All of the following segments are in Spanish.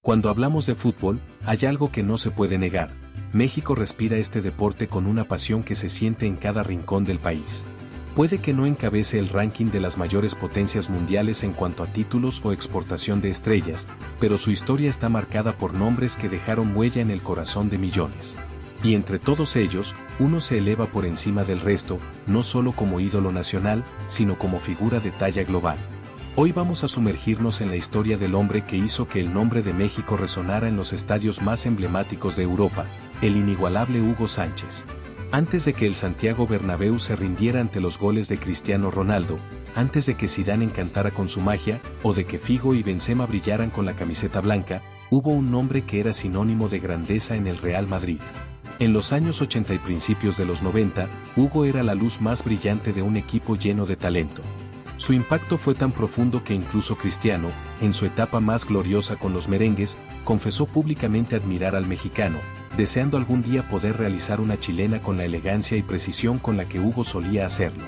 Cuando hablamos de fútbol, hay algo que no se puede negar. México respira este deporte con una pasión que se siente en cada rincón del país. Puede que no encabece el ranking de las mayores potencias mundiales en cuanto a títulos o exportación de estrellas, pero su historia está marcada por nombres que dejaron huella en el corazón de millones. Y entre todos ellos, uno se eleva por encima del resto, no solo como ídolo nacional, sino como figura de talla global. Hoy vamos a sumergirnos en la historia del hombre que hizo que el nombre de México resonara en los estadios más emblemáticos de Europa, el inigualable Hugo Sánchez. Antes de que el Santiago Bernabéu se rindiera ante los goles de Cristiano Ronaldo, antes de que Zidane encantara con su magia, o de que Figo y Benzema brillaran con la camiseta blanca, hubo un nombre que era sinónimo de grandeza en el Real Madrid. En los años 80 y principios de los 90, Hugo era la luz más brillante de un equipo lleno de talento. Su impacto fue tan profundo que incluso Cristiano, en su etapa más gloriosa con los merengues, confesó públicamente admirar al mexicano, deseando algún día poder realizar una chilena con la elegancia y precisión con la que Hugo solía hacerlo.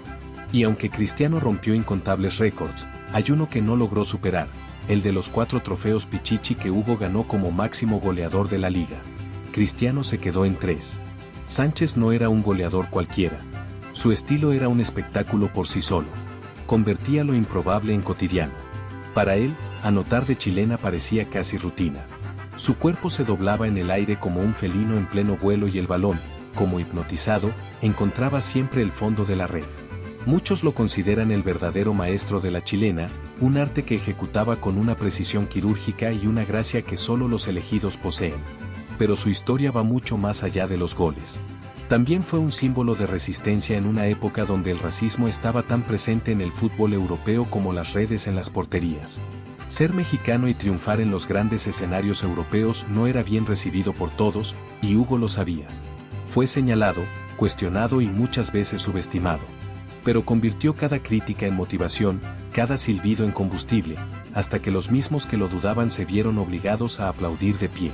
Y aunque Cristiano rompió incontables récords, hay uno que no logró superar, el de los 4 trofeos Pichichi que Hugo ganó como máximo goleador de la liga. Cristiano se quedó en 3. Sánchez no era un goleador cualquiera. Su estilo era un espectáculo por sí solo. Convertía lo improbable en cotidiano. Para él, anotar de chilena parecía casi rutina. Su cuerpo se doblaba en el aire como un felino en pleno vuelo y el balón, como hipnotizado, encontraba siempre el fondo de la red. Muchos lo consideran el verdadero maestro de la chilena, un arte que ejecutaba con una precisión quirúrgica y una gracia que solo los elegidos poseen. Pero su historia va mucho más allá de los goles. También fue un símbolo de resistencia en una época donde el racismo estaba tan presente en el fútbol europeo como las redes en las porterías. Ser mexicano y triunfar en los grandes escenarios europeos no era bien recibido por todos, y Hugo lo sabía. Fue señalado, cuestionado y muchas veces subestimado. Pero convirtió cada crítica en motivación, cada silbido en combustible, hasta que los mismos que lo dudaban se vieron obligados a aplaudir de pie.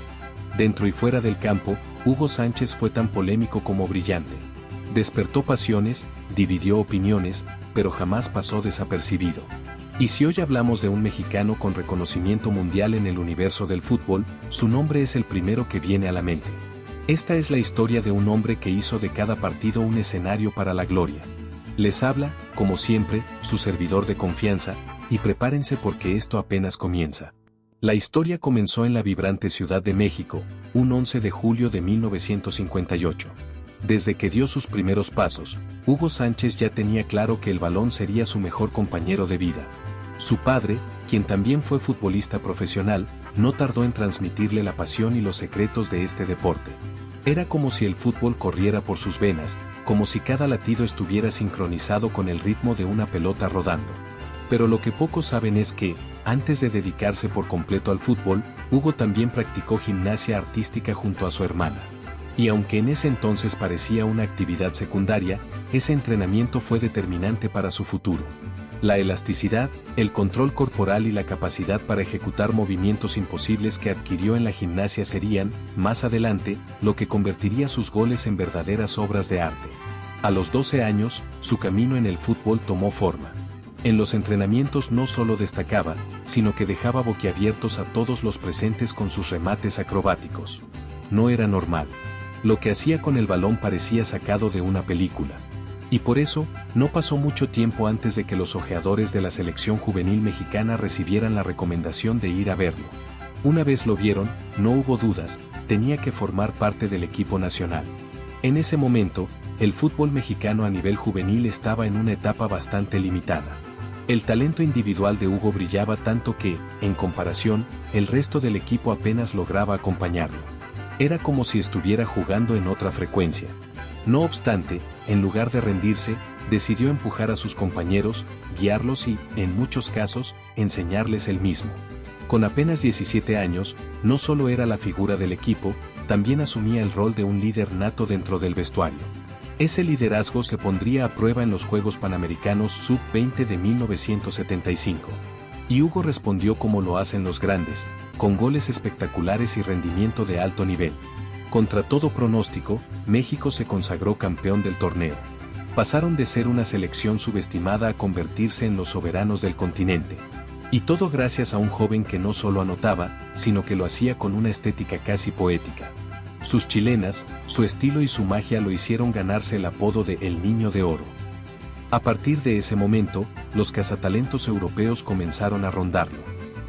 Dentro y fuera del campo, Hugo Sánchez fue tan polémico como brillante. Despertó pasiones, dividió opiniones, pero jamás pasó desapercibido. Y si hoy hablamos de un mexicano con reconocimiento mundial en el universo del fútbol, su nombre es el primero que viene a la mente. Esta es la historia de un hombre que hizo de cada partido un escenario para la gloria. Les habla, como siempre, su servidor de confianza, y prepárense porque esto apenas comienza. La historia comenzó en la vibrante Ciudad de México, un 11 de julio de 1958. Desde que dio sus primeros pasos, Hugo Sánchez ya tenía claro que el balón sería su mejor compañero de vida. Su padre, quien también fue futbolista profesional, no tardó en transmitirle la pasión y los secretos de este deporte. Era como si el fútbol corriera por sus venas, como si cada latido estuviera sincronizado con el ritmo de una pelota rodando. Pero lo que pocos saben es que, antes de dedicarse por completo al fútbol, Hugo también practicó gimnasia artística junto a su hermana. Y aunque en ese entonces parecía una actividad secundaria, ese entrenamiento fue determinante para su futuro. La elasticidad, el control corporal y la capacidad para ejecutar movimientos imposibles que adquirió en la gimnasia serían, más adelante, lo que convertiría sus goles en verdaderas obras de arte. A los 12 años, su camino en el fútbol tomó forma. En los entrenamientos no solo destacaba, sino que dejaba boquiabiertos a todos los presentes con sus remates acrobáticos. No era normal. Lo que hacía con el balón parecía sacado de una película. Y por eso, no pasó mucho tiempo antes de que los ojeadores de la selección juvenil mexicana recibieran la recomendación de ir a verlo. Una vez lo vieron, no hubo dudas, tenía que formar parte del equipo nacional. En ese momento, el fútbol mexicano a nivel juvenil estaba en una etapa bastante limitada. El talento individual de Hugo brillaba tanto que, en comparación, el resto del equipo apenas lograba acompañarlo. Era como si estuviera jugando en otra frecuencia. No obstante, en lugar de rendirse, decidió empujar a sus compañeros, guiarlos y, en muchos casos, enseñarles él mismo. Con apenas 17 años, no solo era la figura del equipo, también asumía el rol de un líder nato dentro del vestuario. Ese liderazgo se pondría a prueba en los Juegos Panamericanos Sub-20 de 1975. Y Hugo respondió como lo hacen los grandes, con goles espectaculares y rendimiento de alto nivel. Contra todo pronóstico, México se consagró campeón del torneo. Pasaron de ser una selección subestimada a convertirse en los soberanos del continente. Y todo gracias a un joven que no solo anotaba, sino que lo hacía con una estética casi poética. Sus chilenas, su estilo y su magia lo hicieron ganarse el apodo de El Niño de Oro. A partir de ese momento, los cazatalentos europeos comenzaron a rondarlo.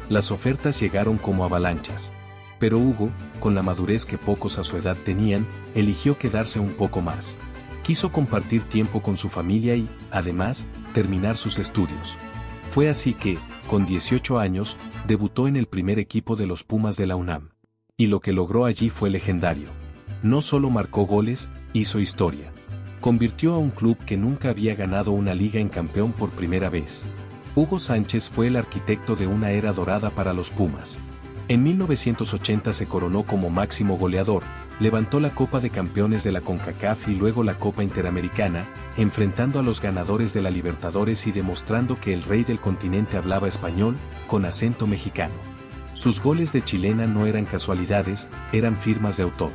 Las ofertas llegaron como avalanchas. Pero Hugo, con la madurez que pocos a su edad tenían, eligió quedarse un poco más. Quiso compartir tiempo con su familia y, además, terminar sus estudios. Fue así que, con 18 años, debutó en el primer equipo de los Pumas de la UNAM. Y lo que logró allí fue legendario. No solo marcó goles, hizo historia. Convirtió a un club que nunca había ganado una liga en campeón por primera vez. Hugo Sánchez fue el arquitecto de una era dorada para los Pumas. En 1980 se coronó como máximo goleador, levantó la Copa de Campeones de la CONCACAF y luego la Copa Interamericana, enfrentando a los ganadores de la Libertadores y demostrando que el rey del continente hablaba español, con acento mexicano. Sus goles de chilena no eran casualidades, eran firmas de autor.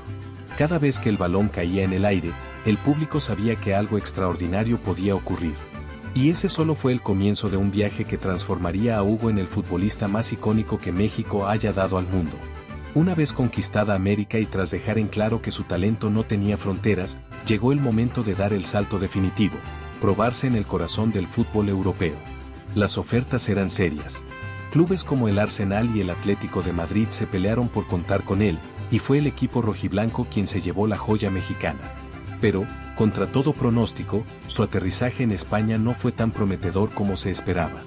Cada vez que el balón caía en el aire, el público sabía que algo extraordinario podía ocurrir. Y ese solo fue el comienzo de un viaje que transformaría a Hugo en el futbolista más icónico que México haya dado al mundo. Una vez conquistada América y tras dejar en claro que su talento no tenía fronteras, llegó el momento de dar el salto definitivo, probarse en el corazón del fútbol europeo. Las ofertas eran serias. Clubes como el Arsenal y el Atlético de Madrid se pelearon por contar con él, y fue el equipo rojiblanco quien se llevó la joya mexicana. Pero, contra todo pronóstico, su aterrizaje en España no fue tan prometedor como se esperaba.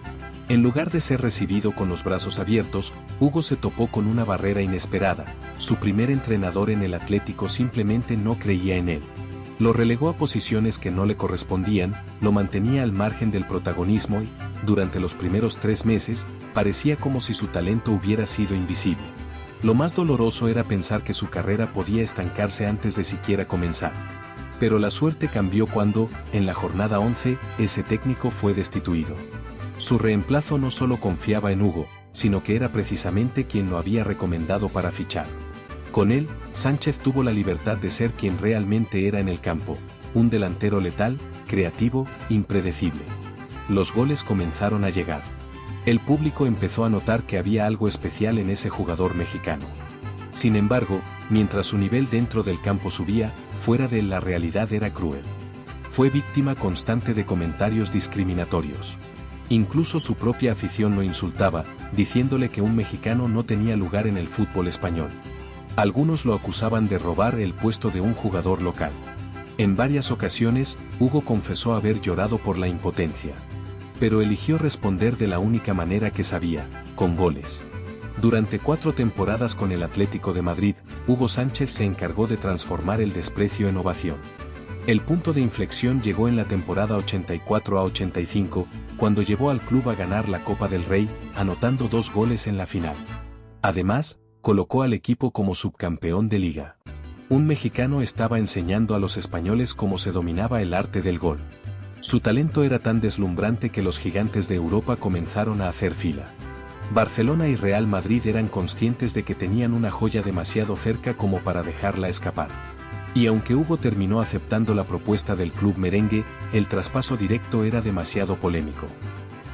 En lugar de ser recibido con los brazos abiertos, Hugo se topó con una barrera inesperada. Su primer entrenador en el Atlético simplemente no creía en él. Lo relegó a posiciones que no le correspondían, lo mantenía al margen del protagonismo y, durante los primeros 3 meses, parecía como si su talento hubiera sido invisible. Lo más doloroso era pensar que su carrera podía estancarse antes de siquiera comenzar. Pero la suerte cambió cuando, en la jornada 11, ese técnico fue destituido. Su reemplazo no solo confiaba en Hugo, sino que era precisamente quien lo había recomendado para fichar. Con él, Sánchez tuvo la libertad de ser quien realmente era en el campo, un delantero letal, creativo, impredecible. Los goles comenzaron a llegar. El público empezó a notar que había algo especial en ese jugador mexicano. Sin embargo, mientras su nivel dentro del campo subía, fuera de él la realidad era cruel. Fue víctima constante de comentarios discriminatorios. Incluso su propia afición lo insultaba, diciéndole que un mexicano no tenía lugar en el fútbol español. Algunos lo acusaban de robar el puesto de un jugador local. En varias ocasiones, Hugo confesó haber llorado por la impotencia. Pero eligió responder de la única manera que sabía, con goles. Durante 4 temporadas con el Atlético de Madrid, Hugo Sánchez se encargó de transformar el desprecio en ovación. El punto de inflexión llegó en la temporada 84-85, cuando llevó al club a ganar la Copa del Rey, anotando 2 goles en la final. Además, colocó al equipo como subcampeón de liga. Un mexicano estaba enseñando a los españoles cómo se dominaba el arte del gol. Su talento era tan deslumbrante que los gigantes de Europa comenzaron a hacer fila. Barcelona y Real Madrid eran conscientes de que tenían una joya demasiado cerca como para dejarla escapar. Y aunque Hugo terminó aceptando la propuesta del club merengue, el traspaso directo era demasiado polémico.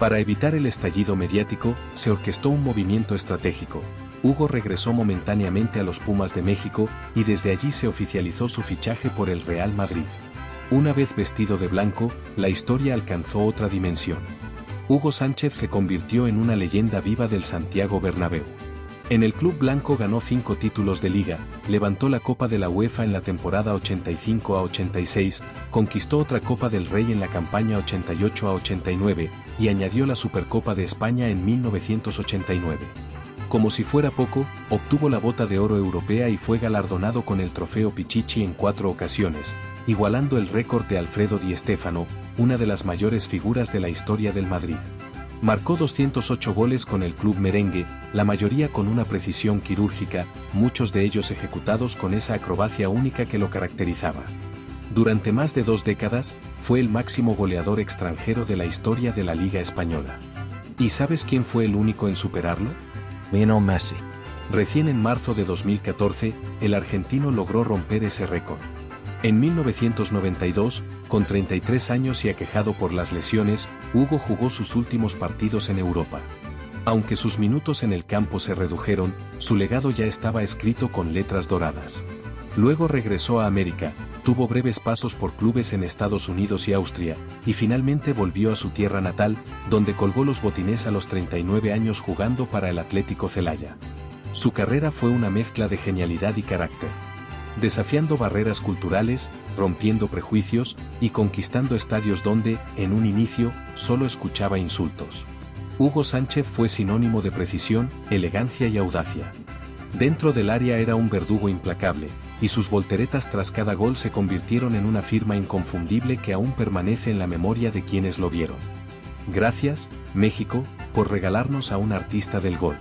Para evitar el estallido mediático, se orquestó un movimiento estratégico. Hugo regresó momentáneamente a los Pumas de México, y desde allí se oficializó su fichaje por el Real Madrid. Una vez vestido de blanco, la historia alcanzó otra dimensión. Hugo Sánchez se convirtió en una leyenda viva del Santiago Bernabéu. En el club blanco ganó 5 títulos de liga, levantó la Copa de la UEFA en la temporada 85-86, conquistó otra Copa del Rey en la campaña 88-89, y añadió la Supercopa de España en 1989. Como si fuera poco, obtuvo la Bota de Oro europea y fue galardonado con el Trofeo Pichichi en 4 ocasiones, igualando el récord de Alfredo Di Stéfano, una de las mayores figuras de la historia del Madrid. Marcó 208 goles con el club merengue, la mayoría con una precisión quirúrgica, muchos de ellos ejecutados con esa acrobacia única que lo caracterizaba. Durante más de 2 décadas, fue el máximo goleador extranjero de la historia de la Liga Española. ¿Y sabes quién fue el único en superarlo? Lionel Messi. Recién en marzo de 2014, el argentino logró romper ese récord. En 1992, con 33 años y aquejado por las lesiones, Hugo jugó sus últimos partidos en Europa. Aunque sus minutos en el campo se redujeron, su legado ya estaba escrito con letras doradas. Luego regresó a América, tuvo breves pasos por clubes en Estados Unidos y Austria, y finalmente volvió a su tierra natal, donde colgó los botines a los 39 años jugando para el Atlético Celaya. Su carrera fue una mezcla de genialidad y carácter. Desafiando barreras culturales, rompiendo prejuicios, y conquistando estadios donde, en un inicio, solo escuchaba insultos. Hugo Sánchez fue sinónimo de precisión, elegancia y audacia. Dentro del área era un verdugo implacable, y sus volteretas tras cada gol se convirtieron en una firma inconfundible que aún permanece en la memoria de quienes lo vieron. Gracias, México, por regalarnos a un artista del gol.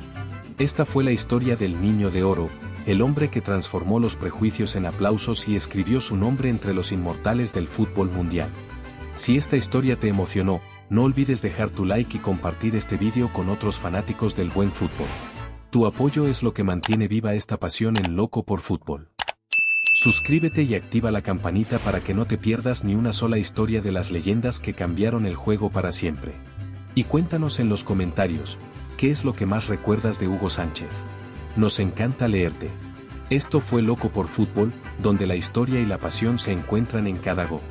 Esta fue la historia del Niño de Oro, el hombre que transformó los prejuicios en aplausos y escribió su nombre entre los inmortales del fútbol mundial. Si esta historia te emocionó, no olvides dejar tu like y compartir este vídeo con otros fanáticos del buen fútbol. Tu apoyo es lo que mantiene viva esta pasión en Loco por Fútbol. Suscríbete y activa la campanita para que no te pierdas ni una sola historia de las leyendas que cambiaron el juego para siempre. Y cuéntanos en los comentarios, ¿qué es lo que más recuerdas de Hugo Sánchez? Nos encanta leerte. Esto fue Loco por Fútbol, donde la historia y la pasión se encuentran en cada gol.